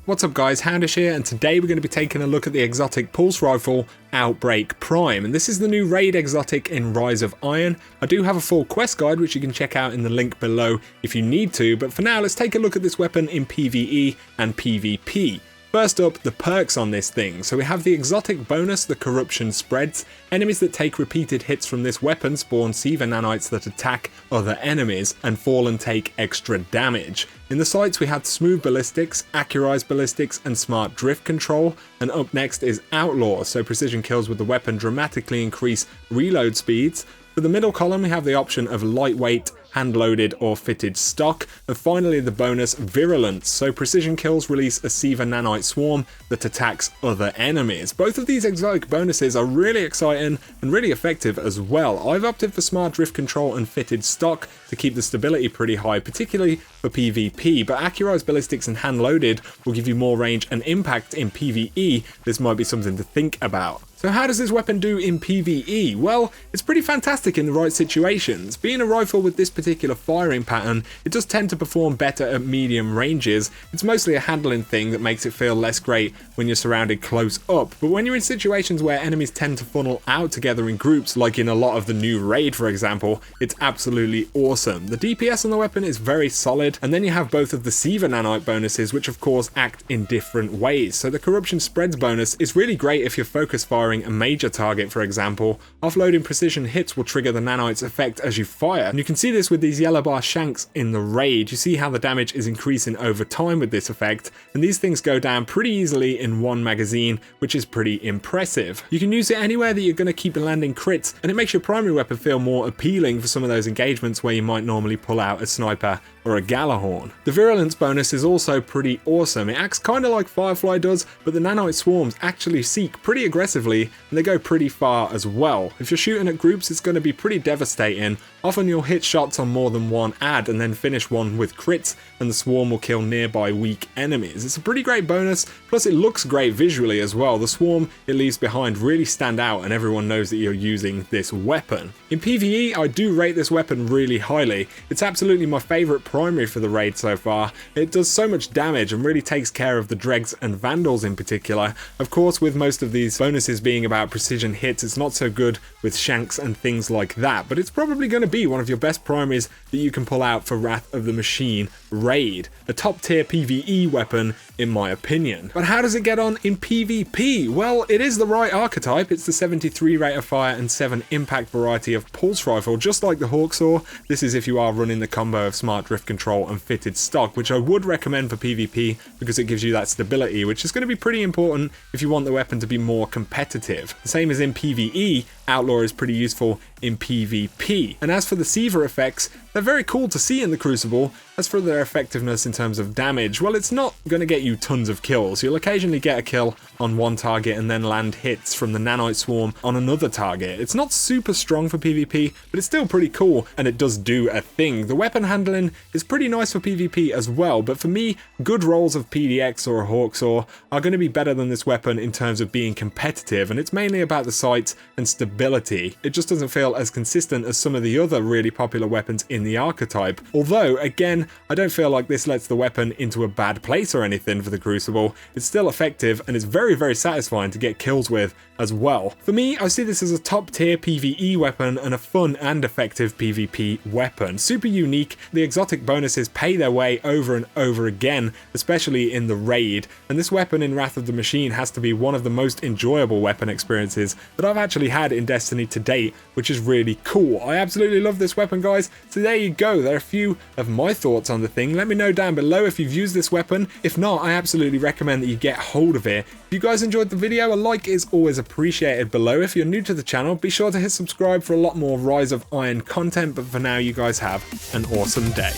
What's up guys, XHOUNDISHx here, and today we're going to be taking a look at the exotic pulse rifle Outbreak Prime, and this is the new raid exotic in Rise of Iron. I do have a full quest guide which you can check out in the link below if you need to, but for now let's take a look at this weapon in PvE and PvP. First up, the perks on this thing. So we have the exotic bonus, the corruption spreads. Enemies that take repeated hits from this weapon spawn Siva nanites that attack other enemies and fall and take extra damage. In the sights we have smooth ballistics, accurized ballistics and smart drift control, and up next is outlaw, so precision kills with the weapon dramatically increase reload speeds. For the middle column we have the option of lightweight, hand-loaded or fitted stock, and finally the bonus virulence, so precision kills release a Siva nanite swarm that attacks other enemies. Both of these exotic bonuses are really exciting and really effective as well. I've opted for smart drift control and fitted stock to keep the stability pretty high, particularly for PvP, but accurized ballistics and hand-loaded will give you more range and impact in PvE. This might be something to think about. So how does this weapon do in PvE? Well, it's pretty fantastic in the right situations. Being a rifle with this particular firing pattern, it does tend to perform better at medium ranges. It's mostly a handling thing that makes it feel less great when you're surrounded close up, but when you're in situations where enemies tend to funnel out together in groups, like in a lot of the new raid for example, it's absolutely awesome. The DPS on the weapon is very solid, and then you have both of the Siva nanite bonuses, which of course act in different ways. So the corruption spreads bonus is really great if you're focus firing a major target, for example. Offloading precision hits will trigger the nanite's effect as you fire, and you can see this with these yellow bar shanks in the raid. You see how the damage is increasing over time with this effect, and these things go down pretty easily in one magazine, which is pretty impressive. You can use it anywhere that you're going to keep landing crits, and it makes your primary weapon feel more appealing for some of those engagements where you might normally pull out a sniper or a Galahorn. The virulence bonus is also pretty awesome. It acts kind of like Firefly does, but the nanite swarms actually seek pretty aggressively and they go pretty far as well. If you're shooting at groups, it's going to be pretty devastating. Often you'll hit shots on more than one ad and then finish one with crits, and the swarm will kill nearby weak enemies. It's a pretty great bonus, plus it looks great visually as well. The swarm it leaves behind really stand out and everyone knows that you're using this weapon. In PvE, I do rate this weapon really highly. It's absolutely my favourite primary for the raid so far. It does so much damage and really takes care of the dregs and vandals in particular. Of course, with most of these bonuses being about precision hits, it's not so good with shanks and things like that, but it's probably going to be one of your best primaries that you can pull out for Wrath of the Machine raid. A top tier PvE weapon in my opinion. But how does it get on in PvP? Well, it is the right archetype. It's the 73 rate of fire and 7 impact variety of pulse rifle, just like the Hawksaw. This is if you are running the combo of smart drift control and fitted stock, which I would recommend for PvP because it gives you that stability, which is going to be pretty important if you want the weapon to be more competitive. The same as in PvE, Outlaw is pretty useful in PvP. And as for the Siva effects, they're very cool to see in the Crucible. As for their effectiveness in terms of damage, well, it's not going to get you tons of kills. You'll occasionally get a kill on one target and then land hits from the nanite swarm on another target. It's not super strong for PvP, but it's still pretty cool and it does do a thing. The weapon handling is pretty nice for PvP as well, but for me, good rolls of PDX or a Hawksaw are going to be better than this weapon in terms of being competitive, and it's mainly about the sights and stability. It just doesn't feel as consistent as some of the other really popular weapons in the archetype. Although, again, I don't feel like this lets the weapon into a bad place or anything for the Crucible. It's still effective and it's very, very satisfying to get kills with as well. For me, I see this as a top tier PvE weapon and a fun and effective PvP weapon. Super unique. The exotic bonuses pay their way over and over again, especially in the raid, and this weapon in Wrath of the Machine has to be one of the most enjoyable weapon experiences that I've actually had in Destiny to date, which is really cool. I absolutely love this weapon, guys. So there you go. There are a few of my thoughts on the thing. Let me know down below if you've used this weapon. If not, I absolutely recommend that you get hold of it. If you guys enjoyed the video, a like is always appreciated below. If you're new to the channel, be sure to hit subscribe for a lot more Rise of Iron content, but for now, you guys have an awesome day.